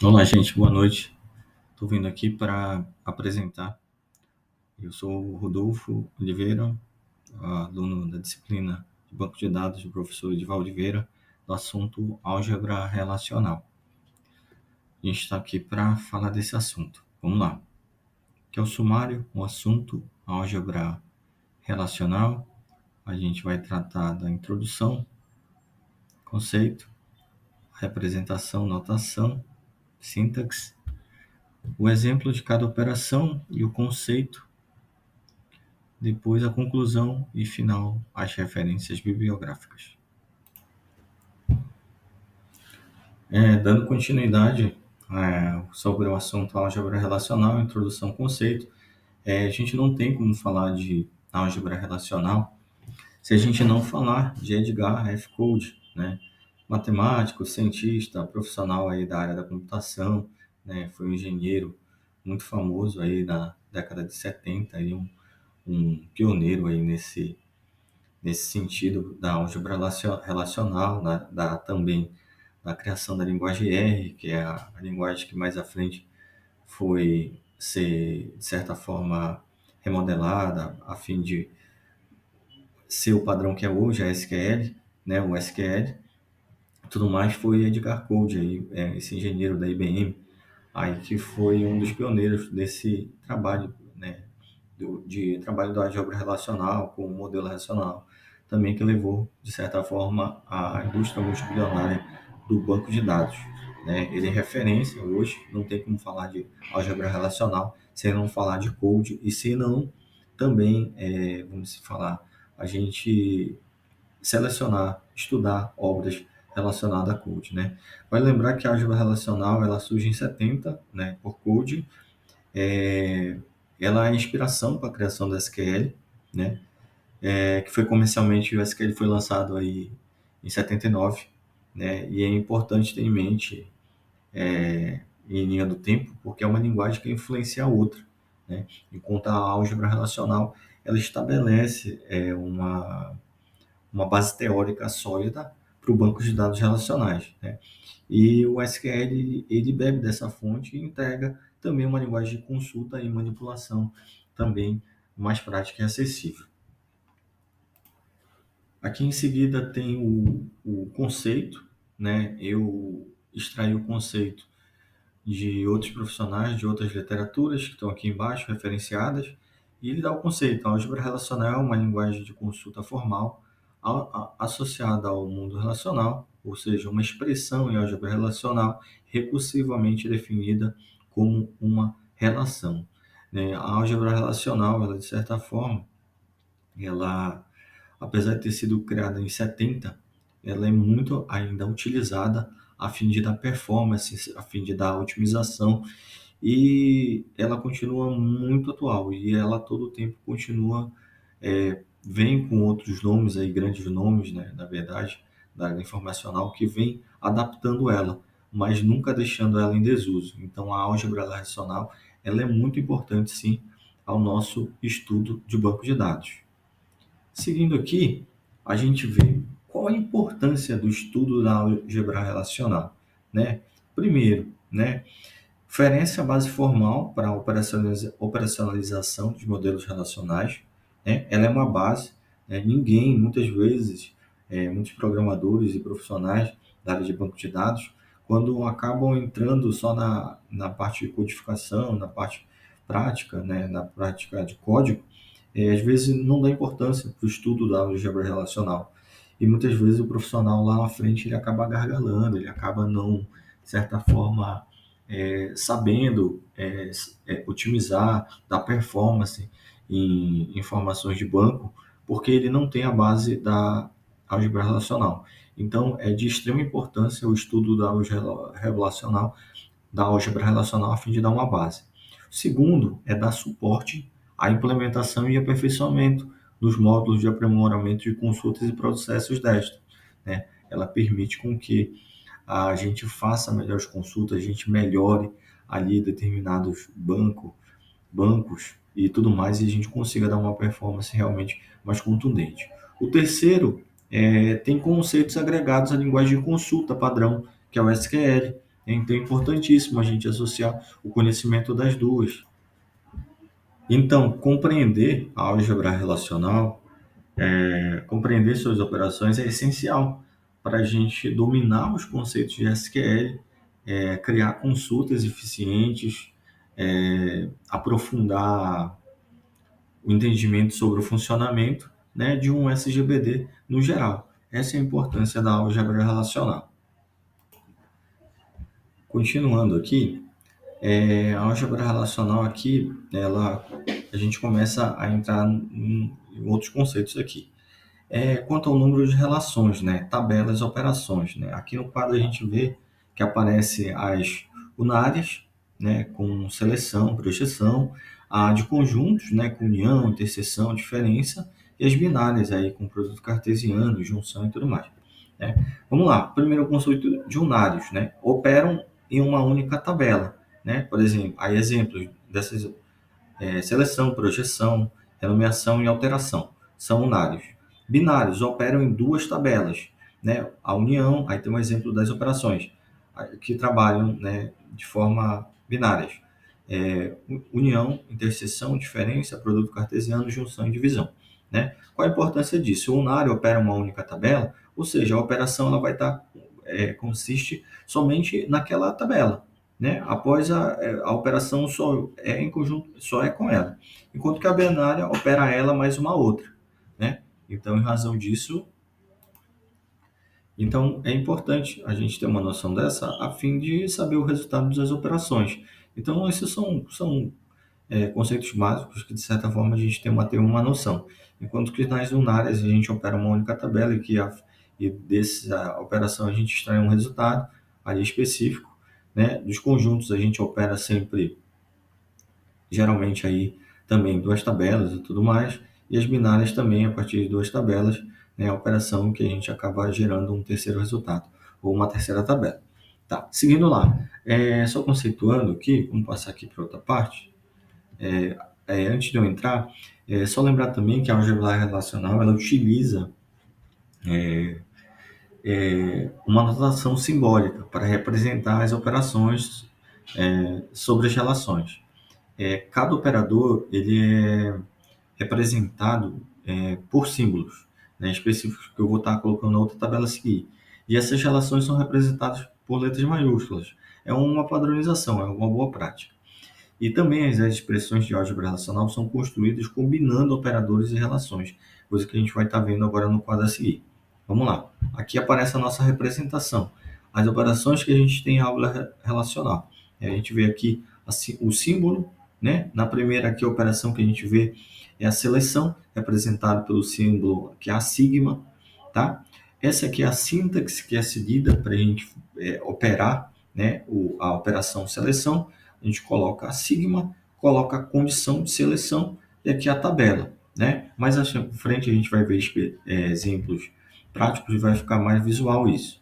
Olá, gente, boa noite. Estou vindo aqui para apresentar. Eu sou o Rodolfo Oliveira, aluno da disciplina de Banco de Dados do professor Edivaldo Oliveira, do assunto álgebra relacional. A gente está aqui para falar desse assunto. Vamos lá. Que é o sumário, o assunto álgebra relacional. A gente vai tratar da introdução, conceito, representação, notação, sintaxe, o exemplo de cada operação e o conceito. Depois a conclusão e final, as referências bibliográficas. Dando continuidade sobre o assunto álgebra relacional, introdução ao conceito, a gente não tem como falar de álgebra relacional se a gente não falar de Edgar F. Coade, né? Matemático, cientista, profissional aí da área da computação, né? Foi um engenheiro muito famoso aí na década de 70, aí um pioneiro aí nesse sentido da álgebra relacional, também da criação da linguagem R, que é a linguagem que mais à frente foi ser, de certa forma, remodelada a fim de ser o padrão que é hoje, a SQL, né, o SQL. Tudo mais foi Edgar Coade, aí, esse engenheiro da IBM, aí que foi um dos pioneiros desse trabalho, né, de trabalho da álgebra relacional com o modelo relacional, também que levou, de certa forma, à indústria multibilionária do banco de dados. Né? Ele é referência hoje, não tem como falar de álgebra relacional sem não falar de Coade e se não também, vamos falar, a gente selecionar, estudar obras relacionadas a Coade. Né? Vale lembrar que a álgebra relacional ela surge em 70, né, por Coade. Ela é a inspiração para a criação do SQL, né? Que foi comercialmente, o SQL foi lançado aí em 79, né? E é importante ter em mente, em linha do tempo, porque é uma linguagem que influencia a outra, né? Enquanto a álgebra relacional, ela estabelece uma base teórica sólida para o banco de dados relacionais, né? E o SQL, ele bebe dessa fonte e entrega também uma linguagem de consulta e manipulação também mais prática e acessível. Aqui em seguida tem o conceito, né? Eu extraí o conceito de outros profissionais, de outras literaturas que estão aqui embaixo, referenciadas, e ele dá o conceito. A álgebra relacional é uma linguagem de consulta formal associada ao mundo relacional, ou seja, uma expressão em álgebra relacional recursivamente definida como uma relação. Né? A álgebra relacional, ela, de certa forma, ela, apesar de ter sido criada em 70, ela é muito ainda utilizada a fim de dar performance, a fim de dar otimização, e ela continua muito atual, e ela todo o tempo continua, vem com outros nomes aí, grandes nomes, né, na verdade, da área informacional, que vem adaptando ela, mas nunca deixando ela em desuso. Então, a álgebra relacional, ela é muito importante, sim, ao nosso estudo de banco de dados. Seguindo aqui, a gente vê qual a importância do estudo da álgebra relacional, né? Primeiro, né, oferece a base formal para a operacionalização dos modelos relacionais, né? Ela é uma base, né? Ninguém, muitas vezes, muitos programadores e profissionais da área de banco de dados, quando acabam entrando só na parte de codificação, na parte prática, né? Na prática de código, às vezes não dá importância para o estudo da álgebra relacional. E muitas vezes o profissional lá na frente ele acaba gargalando, ele acaba não, de certa forma, sabendo otimizar, dar performance em informações de banco, porque ele não tem a base da álgebra relacional. Então, é de extrema importância o estudo da álgebra relacional a fim de dar uma base. O segundo é dar suporte à implementação e aperfeiçoamento dos módulos de aprimoramento de consultas e processos desta. Né? Ela permite com que a gente faça melhores consultas, a gente melhore ali determinados bancos e tudo mais, e a gente consiga dar uma performance realmente mais contundente. O terceiro tem conceitos agregados à linguagem de consulta padrão, que é o SQL, Então é importantíssimo a gente associar o conhecimento das duas. Então, compreender a álgebra relacional, compreender suas operações é essencial para a gente dominar os conceitos de SQL, criar consultas eficientes, aprofundar o entendimento sobre o funcionamento, né, de um SGBD no geral. Essa é a importância da álgebra relacional. Continuando aqui, a álgebra relacional aqui, a gente começa a entrar em outros conceitos aqui. Quanto ao número de relações, né, tabelas, operações, né, aqui no quadro a gente vê que aparece as unárias, né, com seleção, projeção, a de conjuntos, né, com união, interseção, diferença, e as binárias aí com produto cartesiano, junção e tudo mais, né? Vamos lá, primeiro o conceito de unários, né, operam em uma única tabela, né? Por exemplo, aí exemplos dessas seleção, projeção, renomeação e alteração são unários. Binários operam em duas tabelas, né? A união, aí tem um exemplo das operações que trabalham, né, de forma binárias. União, interseção, diferença, produto cartesiano, junção e divisão, né? Qual a importância disso? O unário opera uma única tabela, ou seja, a operação ela vai estar consiste somente naquela tabela, né? Após a operação só é em conjunto, só é com ela, enquanto que a binária opera ela mais uma outra, né? Então, em razão disso, então é importante a gente ter uma noção dessa a fim de saber o resultado das operações. Então, esses são conceitos básicos que, de certa forma, a gente tem uma noção. Enquanto que nas unárias a gente opera uma única tabela e dessa operação a gente extrai um resultado ali específico, né? Dos conjuntos a gente opera sempre, geralmente aí também duas tabelas e tudo mais, e as binárias também a partir de duas tabelas, né? A operação que a gente acaba gerando um terceiro resultado ou uma terceira tabela. Tá, seguindo lá, só conceituando aqui, vamos passar aqui para outra parte. Antes de eu entrar, só lembrar também que a álgebra relacional ela utiliza uma notação simbólica para representar as operações sobre as relações. Cada operador ele é representado por símbolos, né, específicos que eu vou estar colocando na outra tabela a seguir. E essas relações são representadas por letras maiúsculas. É uma padronização, é uma boa prática. E também as expressões de álgebra relacional são construídas combinando operadores e relações, coisa que a gente vai estar vendo agora no quadro a seguir. Vamos lá. Aqui aparece a nossa representação. As operações que a gente tem em álgebra relacional. A gente vê aqui o símbolo, né? Na primeira aqui a operação que a gente vê é a seleção, representada pelo símbolo que é a sigma, tá? Essa aqui é a sintaxe que é seguida para a gente operar, né? A operação seleção. A gente coloca a sigma, coloca a condição de seleção e aqui a tabela, né? Mais à frente a gente vai ver exemplos práticos e vai ficar mais visual isso.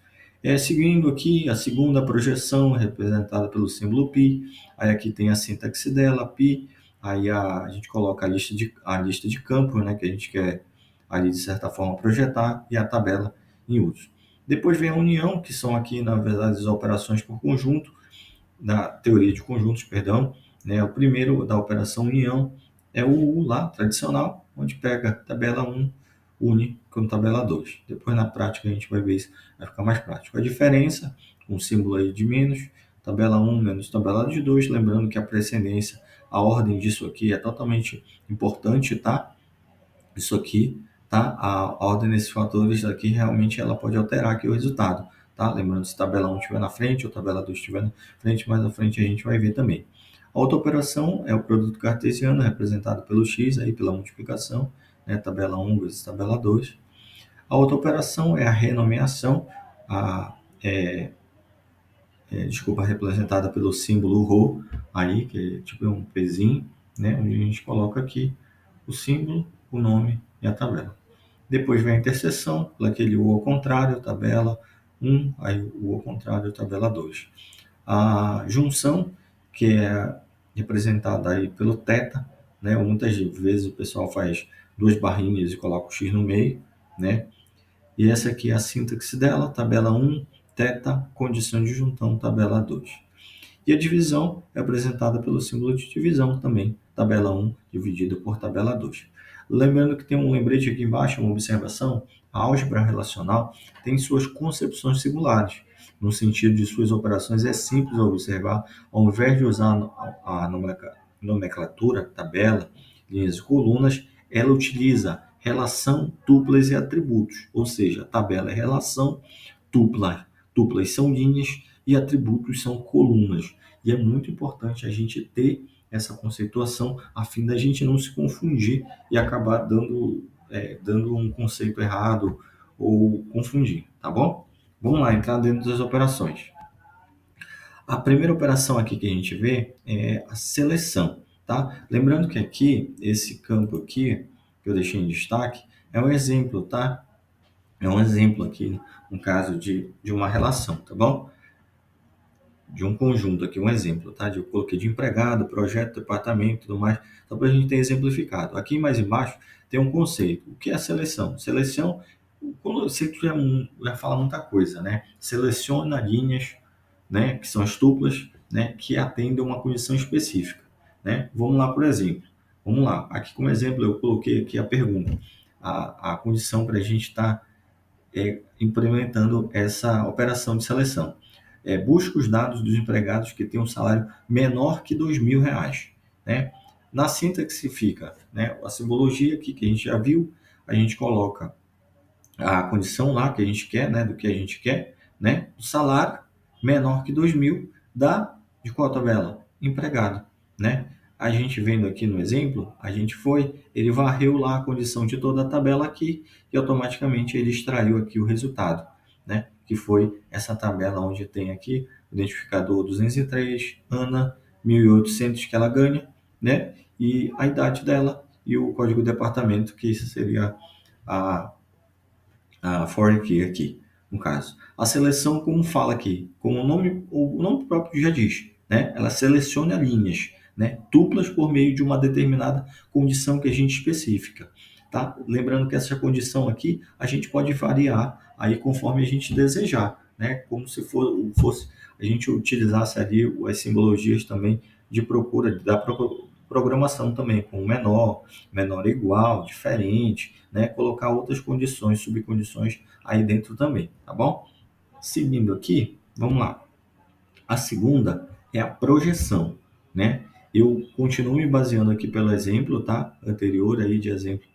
Seguindo aqui, a segunda projeção representada pelo símbolo π, aí aqui tem a sintaxe dela, π, aí a gente coloca a lista de campos, né, que a gente quer ali de certa forma projetar e a tabela em uso. Depois vem a união, que são aqui na verdade as operações por conjunto, da teoria de conjuntos, perdão, né? O primeiro da operação união é o U lá, tradicional, onde pega tabela 1, une com tabela 2. Depois, na prática, a gente vai ver isso, vai ficar mais prático. A diferença, com o símbolo aí de menos, tabela 1 menos tabela de 2, lembrando que a precedência, a ordem disso aqui é totalmente importante, tá? Isso aqui, tá? A ordem desses fatores aqui, realmente, ela pode alterar aqui o resultado. Tá? Lembrando, se tabela 1 estiver na frente ou tabela 2 estiver na frente, mais na frente a gente vai ver também. A outra operação é o produto cartesiano, representado pelo x, aí, pela multiplicação, né? Tabela 1 vezes tabela 2. A outra operação é a renomeação, representada pelo símbolo ρ, aí, que é tipo um pezinho, né? Onde a gente coloca aqui o símbolo, o nome e a tabela. Depois vem a interseção, aquele U ao contrário, tabela 1, aí o U ao contrário, tabela 2. A junção, que é representada aí pelo θ, né? Muitas vezes o pessoal faz duas barrinhas e coloca o x no meio, né? E essa aqui é a sintaxe dela, tabela 1, θ, condição de juntão, tabela 2. E a divisão é apresentada pelo símbolo de divisão também, tabela 1 dividido por tabela 2. Lembrando que tem um lembrete aqui embaixo, uma observação, a álgebra relacional tem suas concepções singulares, no sentido de suas operações é simples observar, ao invés de usar a nomenclatura, tabela, linhas e colunas, ela utiliza relação, tuplas e atributos, ou seja, a tabela é relação, tuplas são linhas e atributos são colunas. E é muito importante a gente ter essa conceituação a fim da gente não se confundir e acabar dando um conceito errado ou confundir, tá bom? Vamos lá, entrar dentro das operações. A primeira operação aqui que a gente vê é a seleção, tá? Lembrando que aqui, esse campo aqui, que eu deixei em destaque, é um exemplo, tá? É um exemplo aqui, um caso de uma relação, tá bom? De um conjunto aqui, um exemplo, tá? Eu coloquei de empregado, projeto, departamento e tudo mais, só para a gente ter exemplificado. Aqui mais embaixo tem um conceito. O que é seleção? Seleção, o conceito já fala muita coisa, né? Seleciona linhas, né, que são as tuplas, né, que atendem a uma condição específica, né? Vamos lá, por exemplo. Vamos lá. Aqui como exemplo eu coloquei aqui a pergunta. A condição para a gente estar implementando essa operação de seleção. Busca os dados dos empregados que têm um salário menor que R$ 2.000, né? Na sintaxe fica, né, a simbologia aqui que a gente já viu, a gente coloca a condição lá que a gente quer, né, do que a gente quer, né? O salário menor que 2.000 dá de qual tabela? Empregado, né? A gente vendo aqui no exemplo, ele varreu lá a condição de toda a tabela aqui e automaticamente ele extraiu aqui o resultado, né? Que foi essa tabela onde tem aqui o identificador 203, Ana, 1.800 que ela ganha, né? E a idade dela e o código de departamento, que isso seria a foreign key aqui, no caso. A seleção, como fala aqui, como o nome próprio já diz, né? Ela seleciona linhas, né? Tuplas por meio de uma determinada condição que a gente especifica, tá? Lembrando que essa condição aqui a gente pode variar aí conforme a gente desejar, né? Como se fosse a gente utilizasse ali as simbologias também de procura da programação também, com menor, menor igual, diferente, né? Colocar outras condições, subcondições aí dentro também, tá bom? Seguindo aqui, vamos lá. A segunda é a projeção, né? Eu continuo me baseando aqui pelo exemplo, tá? Anterior aí de exemplo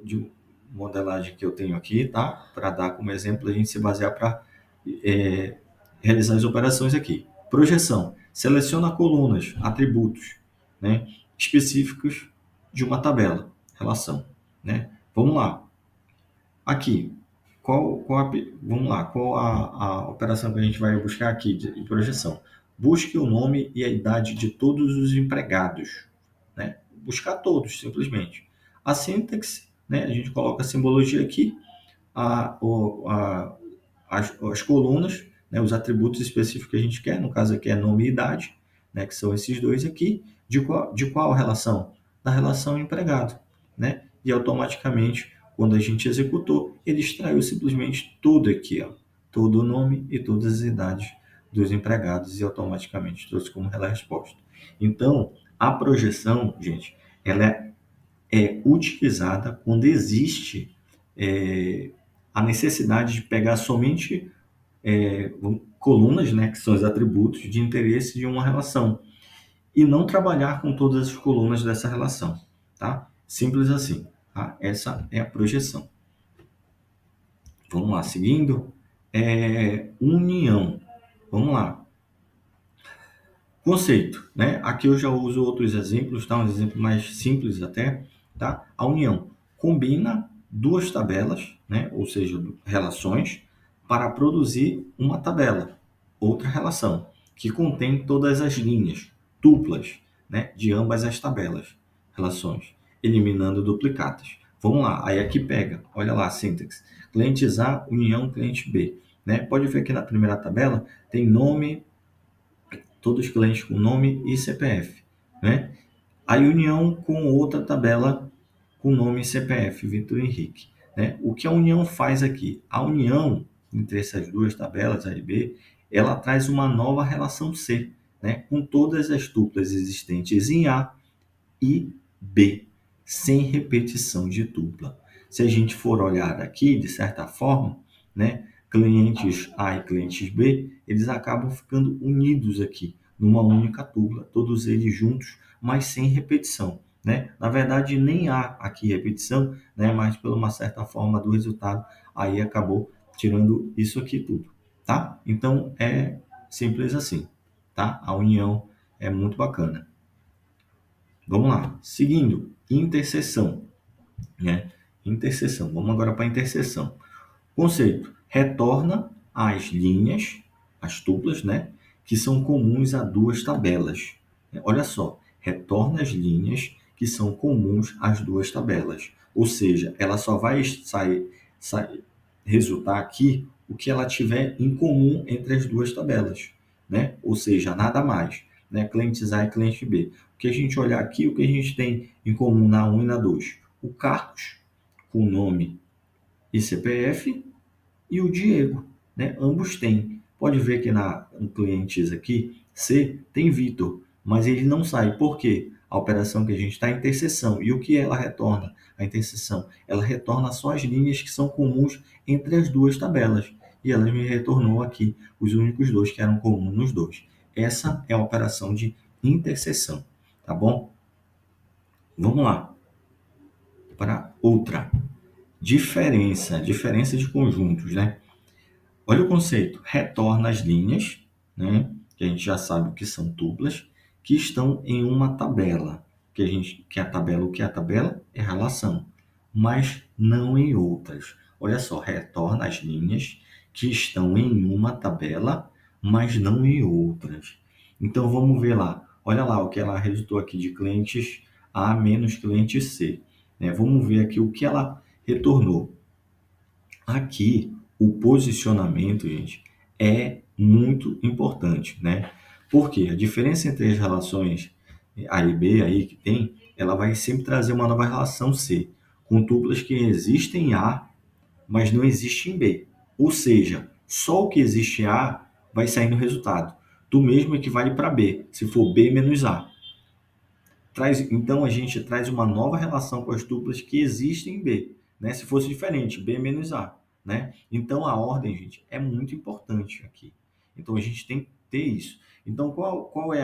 de modelagem que eu tenho aqui, tá? Para dar como exemplo, a gente se basear para realizar as operações aqui. Projeção. Seleciona colunas, atributos, né? Específicos de uma tabela, relação, né? Vamos lá. Aqui, vamos lá, qual a operação que a gente vai buscar aqui de projeção? Busque o nome e a idade de todos os empregados, né? Buscar todos, simplesmente. A sintaxe, né? A gente coloca a simbologia aqui, as colunas, né? Os atributos específicos que a gente quer, no caso aqui é nome e idade, né? Que são esses dois aqui. De qual relação? Da relação empregado, né? E automaticamente, quando a gente executou, ele extraiu simplesmente tudo aqui, ó, todo o nome e todas as idades dos empregados e automaticamente trouxe como resposta. Então, a projeção, gente, ela é utilizada quando existe a necessidade de pegar somente colunas, né, que são os atributos de interesse de uma relação, e não trabalhar com todas as colunas dessa relação, tá? Simples assim, tá? Essa é a projeção. Vamos lá, seguindo. União. Vamos lá. Conceito, né? Aqui eu já uso outros exemplos, tá? Um exemplo mais simples até, tá? A união combina duas tabelas, né? Ou seja, relações, para produzir uma tabela, outra relação, que contém todas as linhas duplas, né? De ambas as tabelas, relações, eliminando duplicatas. Vamos lá, aí aqui pega, olha lá a sintaxe. Clientes A, união cliente B, né? Pode ver que na primeira tabela tem nome, todos os clientes com nome e CPF, né? A união com outra tabela com nome e CPF, Vitor Henrique, né? O que a união faz aqui? A união entre essas duas tabelas, A e B, ela traz uma nova relação C, né, com todas as tuplas existentes em A e B, sem repetição de tupla. Se a gente for olhar aqui, de certa forma, né, clientes A e clientes B, eles acabam ficando unidos aqui, numa única tupla, todos eles juntos, mas sem repetição. Né? Na verdade, nem há aqui repetição, né? Mas por uma certa forma do resultado, aí acabou tirando isso aqui tudo. Tá? Então, é simples assim. Tá? A união é muito bacana. Vamos lá. Seguindo, interseção, né? Interseção. Vamos agora para a interseção. Conceito: retorna as linhas, as tuplas, né? Que são comuns a duas tabelas. Olha só, retorna as linhas que são comuns às duas tabelas. Ou seja, ela só vai resultar aqui o que ela tiver em comum entre as duas tabelas, né? Ou seja, nada mais, né? Clientes A e cliente B. O que a gente olhar aqui, o que a gente tem em comum na 1 e na 2? O Carlos, com nome e CPF, e o Diego, né? Ambos têm. Pode ver que no clientes aqui, C, tem Vitor, mas ele não sai. Por quê? A operação que a gente está é interseção. E o que ela retorna? A interseção. Ela retorna só as linhas que são comuns entre as duas tabelas. E ela me retornou aqui os únicos dois que eram comuns nos dois. Essa é a operação de interseção, tá bom? Vamos lá para outra. Diferença de conjuntos, né? Olha o conceito, retorna as linhas, né, que a gente já sabe o que são tuplas, que estão em uma tabela. Que a tabela, o que é a tabela? É relação, mas não em outras. Olha só, retorna as linhas que estão em uma tabela, mas não em outras. Então vamos ver lá. Olha lá o que ela resultou aqui de clientes A menos cliente C. Né? Vamos ver aqui o que ela retornou. Aqui, o posicionamento, gente, é muito importante, né? Porque a diferença entre as relações A e B aí que tem, ela vai sempre trazer uma nova relação C, com tuplas que existem em A, mas não existe em B. Ou seja, só o que existe em A vai sair no resultado. Do mesmo equivale para B, se for B menos A. Então a gente traz uma nova relação com as duplas que existem em B, né? Se fosse diferente, B menos A, né? Então a ordem, gente, é muito importante aqui. Então a gente tem que ter isso. Então qual é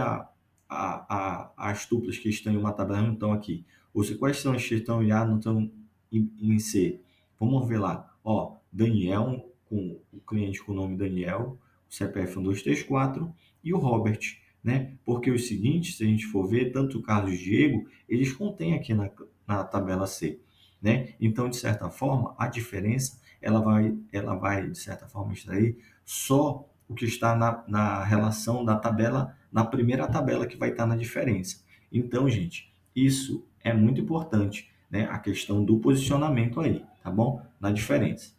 as duplas que estão em uma tabela e não estão aqui? Ou seja, quais são as que estão em A e não estão em C? Vamos ver lá. Ó, Daniel, com o cliente com o nome Daniel, o CPF 1234 e o Robert, né? Porque os seguintes, se a gente for ver, tanto o Carlos e o Diego, eles contêm aqui na tabela C, né? Então, de certa forma, a diferença, ela vai de certa forma, extrair só o que está na relação da tabela, na primeira tabela que vai estar na diferença. Então, gente, isso é muito importante, né? A questão do posicionamento aí, tá bom? Na diferença.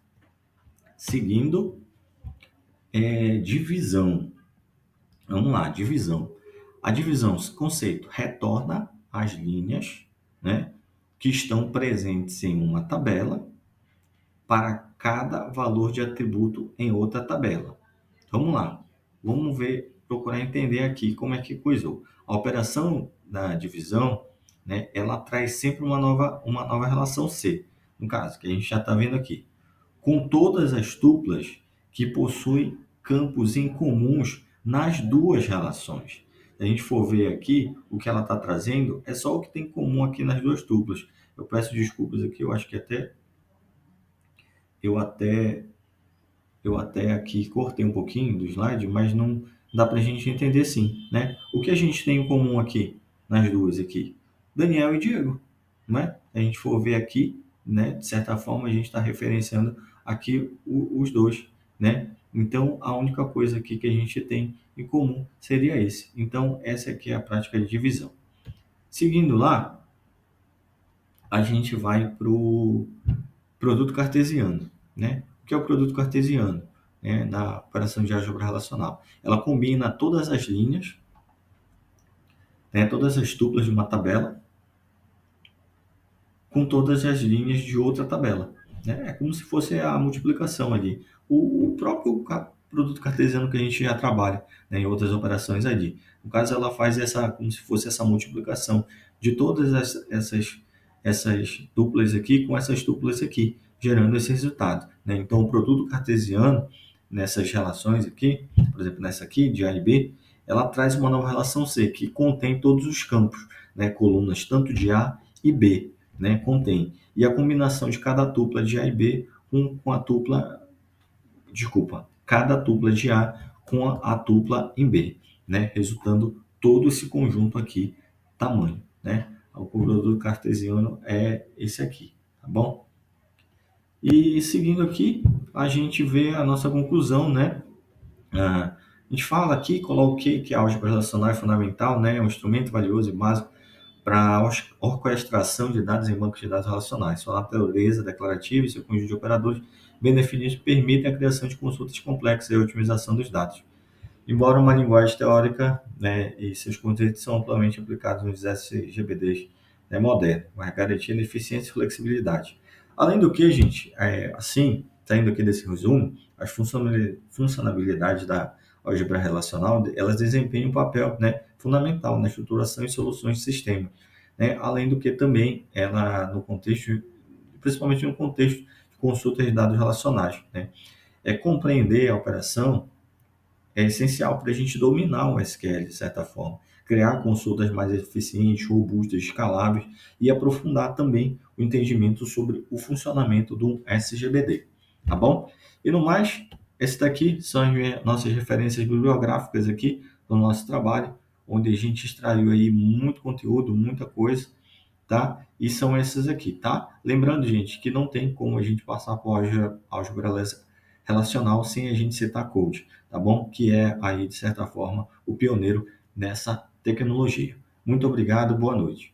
Seguindo, divisão. Vamos lá, divisão. A divisão, conceito, retorna as linhas, né, que estão presentes em uma tabela para cada valor de atributo em outra tabela. Vamos lá, vamos ver, procurar entender aqui como é que coisou. A operação da divisão, né, ela traz sempre uma nova relação C, no caso, que a gente já está vendo aqui, com todas as tuplas que possuem campos incomuns nas duas relações. Se a gente for ver aqui, o que ela está trazendo é só o que tem em comum aqui nas duas tuplas. Eu peço desculpas aqui, eu acho que eu até, eu até aqui cortei um pouquinho do slide, mas não dá para a gente entender sim, né? O que a gente tem em comum aqui, nas duas aqui? Daniel e Diego, né? Se a gente for ver aqui, né? De certa forma, a gente está referenciando aqui os dois, né? Então, a única coisa aqui que a gente tem em comum seria esse. Então, essa aqui é a prática de divisão. Seguindo lá, a gente vai para o produto cartesiano, né? O que é o produto cartesiano? Na operação de álgebra relacional. Ela combina todas as linhas, né, todas as tuplas de uma tabela, com todas as linhas de outra tabela. né? É como se fosse a multiplicação ali. O próprio produto cartesiano que a gente já trabalha, né, em outras operações ali. No caso, ela faz essa, como se fosse essa multiplicação de todas essas duplas aqui com essas duplas aqui, gerando esse resultado, né? Então, o produto cartesiano, nessas relações aqui, por exemplo, nessa aqui, de A e B, ela traz uma nova relação C, que contém todos os campos, né, colunas tanto de A e B, né, contém. E a combinação de cada tupla de A e B com a tupla, desculpa, cada tupla de A com a tupla em B, né, resultando todo esse conjunto aqui, tamanho, né? O produto cartesiano é esse aqui, tá bom? E seguindo aqui, a gente vê a nossa conclusão, né? A gente fala aqui, coloquei que a álgebra relacional é fundamental, né? É um instrumento valioso e básico para a orquestração de dados em bancos de dados relacionais. Sua natureza declarativa e seu conjunto de operadores bem definidos permitem a criação de consultas complexas e a otimização dos dados. Embora uma linguagem teórica, né, e seus conceitos são amplamente aplicados nos SGBDs, né, modernos, mas garantindo eficiência e flexibilidade. Além do que, gente, assim, saindo aqui desse resumo, as funcionalidades da álgebra relacional, elas desempenham um papel, né, fundamental na estruturação e soluções de sistema, né, além do que também ela, no contexto, principalmente no contexto de consulta de dados relacionais, né, compreender a operação é essencial para a gente dominar o SQL, de certa forma. Criar consultas mais eficientes, robustas, escaláveis e aprofundar também o entendimento sobre o funcionamento do SGBD. Tá bom? E no mais, esse daqui são as nossas referências bibliográficas aqui do nosso trabalho, onde a gente extraiu aí muito conteúdo, muita coisa, tá? E são essas aqui, tá? Lembrando, gente, que não tem como a gente passar por álgebra relacional sem a gente citar Code, tá bom? Que é aí, de certa forma, o pioneiro nessa tecnologia. Muito obrigado, boa noite.